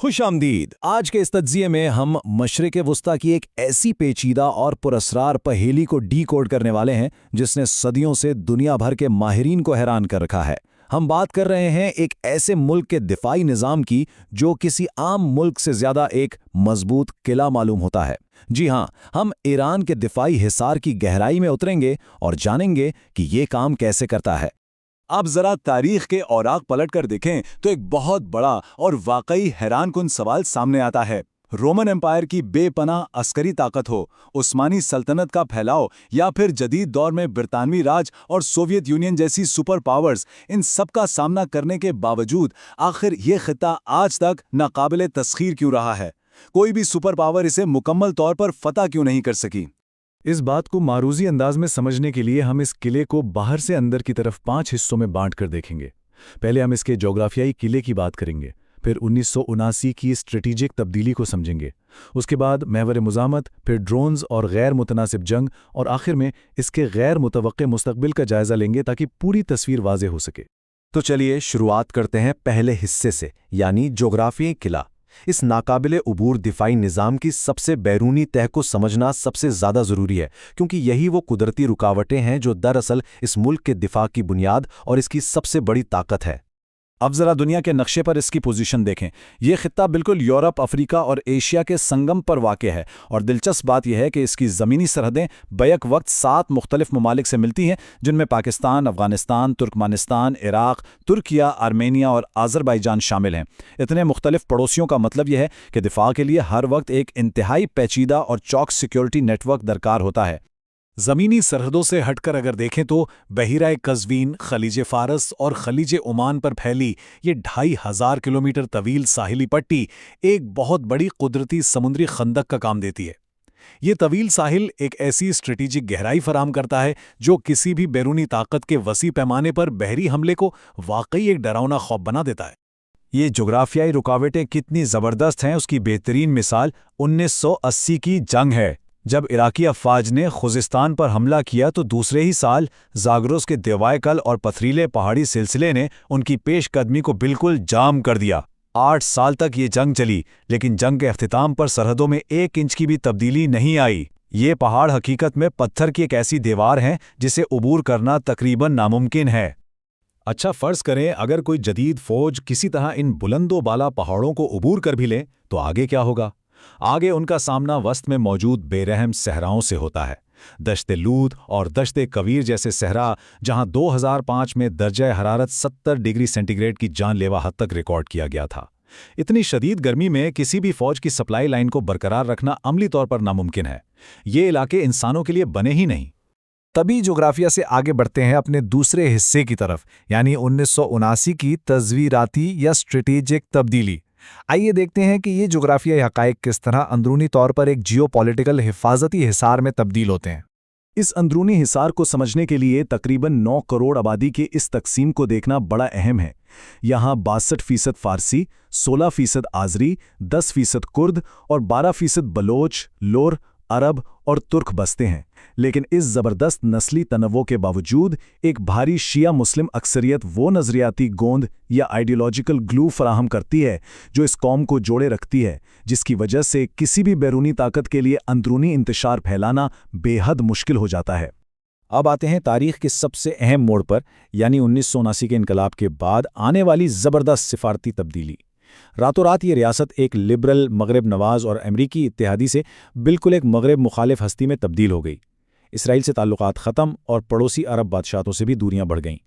खुश आमदीद। आज के इस तज्जिये में हम मशरिक़ वस्ता की एक ऐसी पेचीदा और पुरअसरार पहेली को डी कोड करने वाले हैं जिसने सदियों से दुनिया भर के माहिरीन को हैरान कर रखा है। हम बात कर रहे हैं एक ऐसे मुल्क के दिफाई निज़ाम की जो किसी आम मुल्क से ज़्यादा एक मजबूत किला मालूम होता है। जी हाँ, हम ईरान के दिफाई हिसार की गहराई में उतरेंगे और जानेंगे कि ये काम कैसे करता है। आप जरा तारीख के औराक पलट कर देखें तो एक बहुत बड़ा और वाकई हैरानकुन सवाल सामने आता है। रोमन एम्पायर की बेपनाह अस्करी ताकत हो, उस्मानी सल्तनत का फैलाव या फिर जदीद दौर में ब्रितानवी राज और सोवियत यूनियन जैसी सुपर पावर्स, इन सब का सामना करने के बावजूद आखिर ये खिता आज तक नाकाबिले तस्खीर क्यों रहा है? कोई भी सुपर पावर इसे मुकम्मल तौर पर फतह क्यों नहीं कर सकी? इस बात को मारूजी अंदाज में समझने के लिए हम इस किले को बाहर से अंदर की तरफ 5 हिस्सों में बांट कर देखेंगे। पहले हम इसके जोग्राफियाई किले की बात करेंगे, फिर 1979 की स्ट्रेटेजिक तब्दीली को समझेंगे, उसके बाद महवर मुज़ामत, फिर ड्रोन्स और गैर मुतनासिब जंग, और आखिर में इसके गैर मुतवक्के मुस्तकबिल का जायजा लेंगे ताकि पूरी तस्वीर वाज़ेह हो सके। तो चलिए शुरुआत करते हैं पहले हिस्से से, यानी जोग्राफियाई किला। इस नाकाबिले उबूर दिफाई निज़ाम की सबसे बैरूनी तह को समझना सबसे ज़्यादा ज़रूरी है, क्योंकि यही वो कुदरती रुकावटें हैं जो दरअसल इस मुल्क के दिफा की बुनियाद और इसकी सबसे बड़ी ताकत है। अब जरा दुनिया के नक्शे पर इसकी पोजीशन देखें। ये खित्ता बिल्कुल यूरोप, अफ्रीका और एशिया के संगम पर वाक़ है, और दिलचस्प बात यह है कि इसकी ज़मीनी सरहदें बैक वक्त 7 मुख्तलिफ ममालिक से मिलती हैं, जिनमें पाकिस्तान, अफ़गानिस्तान, तुर्कमानिस्तान, इराक़, तुर्किया, आर्मेनिया और आज़रबाईजान शामिल हैं। इतने मुख्तलिफ पड़ोसियों का मतलब यह है कि दिफा के लिए हर वक्त एक इंतहाई पेचीदा और चौक सिक्योरिटी नेटवर्क दरकार होता है। ज़मीनी सरहदों से हटकर अगर देखें तो बहिराए कज़वीन, खलीज फ़ारस और खलीज ओमान पर फैली ये 2500 किलोमीटर तवील साहिली पट्टी एक बहुत बड़ी कुदरती समुद्री खंदक का काम देती है। ये तवील साहिल एक ऐसी स्ट्रेटेजिक गहराई फराहम करता है जो किसी भी बैरूनी ताकत के वसी पैमाने पर बहरी हमले को वाकई एक डरावना खौफ बना देता है। ये जोग्राफियाई रुकावटें कितनी ज़बरदस्त हैं उसकी बेहतरीन मिसाल 1980 की जंग है। जब इराकी अफ़वाज ने खुजिस्तान पर हमला किया तो दूसरे ही साल ज़ाग्रोस के देवायकल और पथरीले पहाड़ी सिलसिले ने उनकी पेशकदमी को बिल्कुल जाम कर दिया। 8 साल तक ये जंग चली, लेकिन जंग के अख्तिताम पर सरहदों में 1 इंच की भी तब्दीली नहीं आई। ये पहाड़ हकीकत में पत्थर की एक ऐसी दीवार हैं जिसे उबूर करना तकरीबन नामुमकिन है। अच्छा, फ़र्ज़ करें अगर कोई जदीद फ़ौज किसी तरह इन बुलंदो बाला पहाड़ों को उबूर कर भी ले, तो आगे क्या होगा? आगे उनका सामना वस्त में मौजूद बेरहम सहराओं से होता है। दश्ते लूत और दश्ते कवीर जैसे सहरा, जहां 2005 में दर्जा हरारत 70 डिग्री सेंटीग्रेड की जानलेवा हद तक रिकॉर्ड किया गया था। इतनी शदीद गर्मी में किसी भी फौज की सप्लाई लाइन को बरकरार रखना अमली तौर पर नामुमकिन है। ये इलाके इंसानों के लिए बने ही नहीं। तभी जोग्राफिया से आगे बढ़ते हैं अपने दूसरे हिस्से की तरफ, यानी 1979 की तस्वीराती या स्ट्रेटेजिक तब्दीली। आइए देखते हैं कि ये जोग्राफियाई हक़ाइक़ किस तरह अंदरूनी तौर पर एक जियोपॉलिटिकल हिफाजती हिसार में तब्दील होते हैं। इस अंदरूनी हिसार को समझने के लिए तकरीबन 9 करोड़ आबादी के इस तकसीम को देखना बड़ा अहम है। यहाँ 62% फ़ारसी, 16% आज़री, 10% कुर्द और 12% बलोच, लोर, अरब और तुर्क बसते हैं। लेकिन इस ज़बरदस्त नस्ली तनव्वो के बावजूद एक भारी शिया मुस्लिम अक्सरियत वो नज़रियाती गोंद या आइडियोलॉजिकल ग्लू फराहम करती है जो इस कौम को जोड़े रखती है, जिसकी वजह से किसी भी बैरूनी ताकत के लिए अंदरूनी इंतशार फैलाना बेहद मुश्किल हो जाता है। अब आते हैं तारीख़ के सबसे अहम मोड़ पर, यानी 1979 के इनकलाब के बाद आने वाली ज़बरदस्त सिफारती तब्दीली। रातों रात ये रियासत एक लिबरल, मगरब नवाज और अमरीकी इत्तेहादी से बिल्कुल एक मगरब मुखालिफ हस्ती में तब्दील हो गई। इसराइल से ताल्लुकात ख़त्म और पड़ोसी अरब बादशाहों से भी दूरियां बढ़ गईं।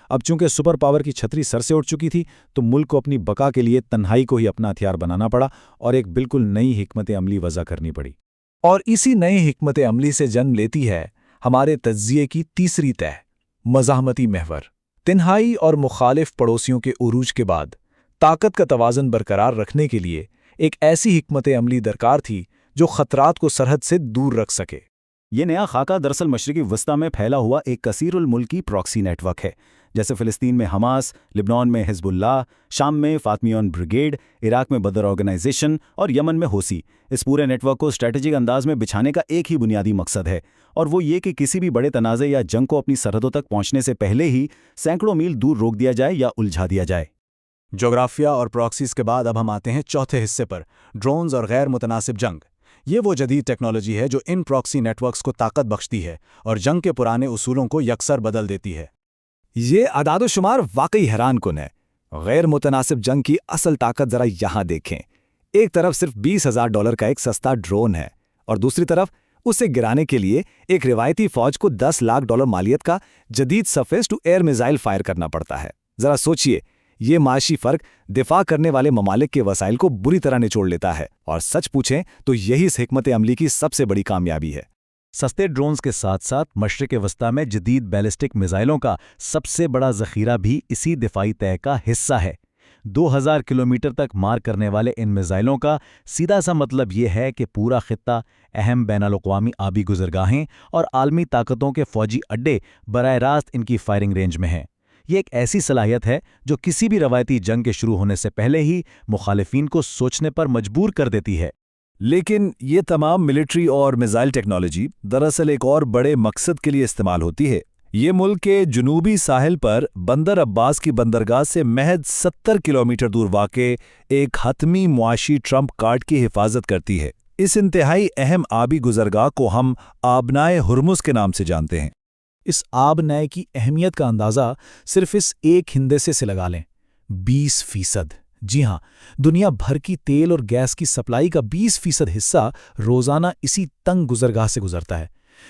अब चूंकि सुपर पावर की छतरी सर से उठ चुकी थी, तो मुल्क को अपनी बका के लिए तन्हाई को ही अपना हथियार बनाना पड़ा और एक बिल्कुल नई हिकमत अमली वज़ा करनी पड़ी। और इसी नई हिकमत अमली से जन्म लेती है हमारे तज्जिये की तीसरी तह, मज़ाहमती महवर। तन्हाई और मुखालिफ पड़ोसियों के उरूज के बाद ताकत का तवाज़न बरकरार रखने के लिए एक ऐसी हिकमत अमली दरकार थी जो ख़तरात को सरहद से दूर रख सके। ये नया खाका दरअसल मशरिकी वस्ता में फैला हुआ एक कसीरुल मुल्की प्रॉक्सी नेटवर्क है। जैसे फ़िलिस्तीन में हमास, लिबनान में हिज़्बुल्लाह, शाम में फ़ातमियोन ब्रिगेड, इराक़ में बदर ऑर्गेनाइजेशन और यमन में होसी। इस पूरे नेटवर्क को स्ट्रेटेजिक अंदाज में बिछाने का एक ही बुनियादी मकसद है, और वो ये कि किसी भी बड़े तनाज़े या जंग को अपनी सरहदों तक पहुँचने से पहले ही सैकड़ों मील दूर रोक दिया जाए या उलझा दिया जाए। جغرافیہ اور پراکسیز کے بعد اب ہم آتے ہیں چوتھے حصے پر، ڈرونز اور غیر متناسب جنگ۔ یہ وہ جدید ٹیکنالوجی ہے جو ان پراکسی نیٹ ورکس کو طاقت بخشتی ہے اور جنگ کے پرانے اصولوں کو یکسر بدل دیتی ہے۔ یہ اعداد و شمار واقعی حیران کن ہے۔ غیر متناسب جنگ کی اصل طاقت ذرا یہاں دیکھیں۔ ایک طرف صرف $20,000 کا ایک سستا ڈرون ہے اور دوسری طرف اسے گرانے کے لیے ایک روایتی فوج کو $10 لاکھ مالیت کا جدید surface to air missile fire کرنا پڑتا ہے۔ ذرا سوچئے، یہ معاشی فرق دفاع کرنے والے ممالک کے وسائل کو بری طرح نچوڑ لیتا ہے، اور سچ پوچھیں تو یہی اس حکمت عملی کی سب سے بڑی کامیابی ہے۔ سستے ڈرونز کے ساتھ ساتھ مشرق وسطیٰ میں جدید بیلسٹک میزائلوں کا سب سے بڑا ذخیرہ بھی اسی دفاعی طے کا حصہ ہے۔ 2000 کلومیٹر تک مار کرنے والے ان میزائلوں کا سیدھا سا مطلب یہ ہے کہ پورا خطہ، اہم بین الاقوامی آبی گزرگاہیں اور عالمی طاقتوں کے فوجی اڈے براہ راست ان کی فائرنگ رینج میں ہیں۔ یہ ایک ایسی صلاحیت ہے جو کسی بھی روایتی جنگ کے شروع ہونے سے پہلے ہی مخالفین کو سوچنے پر مجبور کر دیتی ہے۔ لیکن یہ تمام ملٹری اور میزائل ٹیکنالوجی دراصل ایک اور بڑے مقصد کے لیے استعمال ہوتی ہے۔ یہ ملک کے جنوبی ساحل پر بندر عباس کی بندرگاہ سے محض 70 کلومیٹر دور واقع ایک حتمی معاشی ٹرمپ کارڈ کی حفاظت کرتی ہے۔ اس انتہائی اہم آبی گزرگاہ کو ہم آبنائے ہرمز کے نام سے جانتے ہیں۔ اس آب نئے کی اہمیت کا اندازہ صرف اس ایک ہندسے سے لگا لیں، 20%۔ جی ہاں، دنیا بھر کی تیل اور گیس کی سپلائی کا 20% حصہ روزانہ اسی تنگ گزرگاہ سے گزرتا ہے۔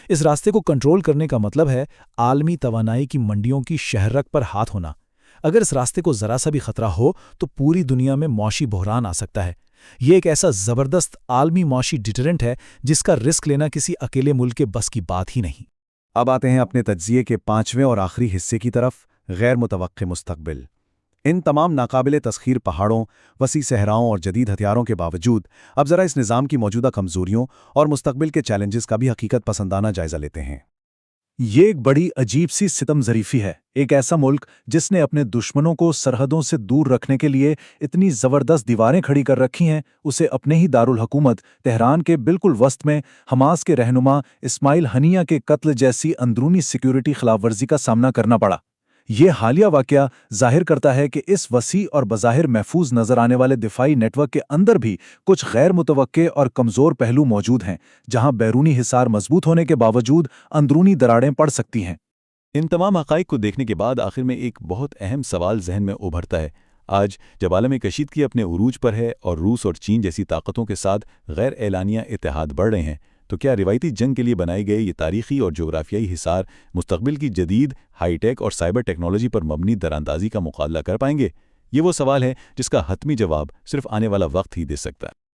اس راستے کو کنٹرول کرنے کا مطلب ہے عالمی توانائی کی منڈیوں کی شہرک پر ہاتھ ہونا۔ اگر اس راستے کو ذرا سا بھی خطرہ ہو تو پوری دنیا میں معاشی بحران آ سکتا ہے۔ یہ ایک ایسا زبردست عالمی معاشی ڈیٹرنٹ ہے جس کا رسک لینا کسی اکیلے ملک کے بس کی بات ہی نہیں۔ اب آتے ہیں اپنے تجزیے کے 5ویں اور آخری حصے کی طرف، غیر متوقع مستقبل۔ ان تمام ناقابل تسخیر پہاڑوں، وسیع صحراؤں اور جدید ہتھیاروں کے باوجود اب ذرا اس نظام کی موجودہ کمزوریوں اور مستقبل کے چیلنجز کا بھی حقیقت پسندانہ جائزہ لیتے ہیں۔ یہ ایک بڑی عجیب سی ستم ظریفی ہے۔ ایک ایسا ملک جس نے اپنے دشمنوں کو سرحدوں سے دور رکھنے کے لیے اتنی زبردست دیواریں کھڑی کر رکھی ہیں، اسے اپنے ہی دارالحکومت تہران کے بالکل وسط میں حماس کے رہنما اسماعیل ہنیہ کے قتل جیسی اندرونی سیکیورٹی خلاف ورزی کا سامنا کرنا پڑا۔ یہ حالیہ واقعہ ظاہر کرتا ہے کہ اس وسیع اور بظاہر محفوظ نظر آنے والے دفاعی نیٹ ورک کے اندر بھی کچھ غیر متوقع اور کمزور پہلو موجود ہیں، جہاں بیرونی حصار مضبوط ہونے کے باوجود اندرونی دراڑیں پڑ سکتی ہیں۔ ان تمام حقائق کو دیکھنے کے بعد آخر میں ایک بہت اہم سوال ذہن میں ابھرتا ہے۔ آج جب عالم کشیدگی اپنے عروج پر ہے اور روس اور چین جیسی طاقتوں کے ساتھ غیر اعلانیہ اتحاد بڑھ رہے ہیں، تو کیا روایتی جنگ کے لیے بنائے گئے یہ تاریخی اور جغرافیائی حصار مستقبل کی جدید ہائی ٹیک اور سائبر ٹیکنالوجی پر مبنی دراندازی کا مقابلہ کر پائیں گے؟ یہ وہ سوال ہے جس کا حتمی جواب صرف آنے والا وقت ہی دے سکتا ہے۔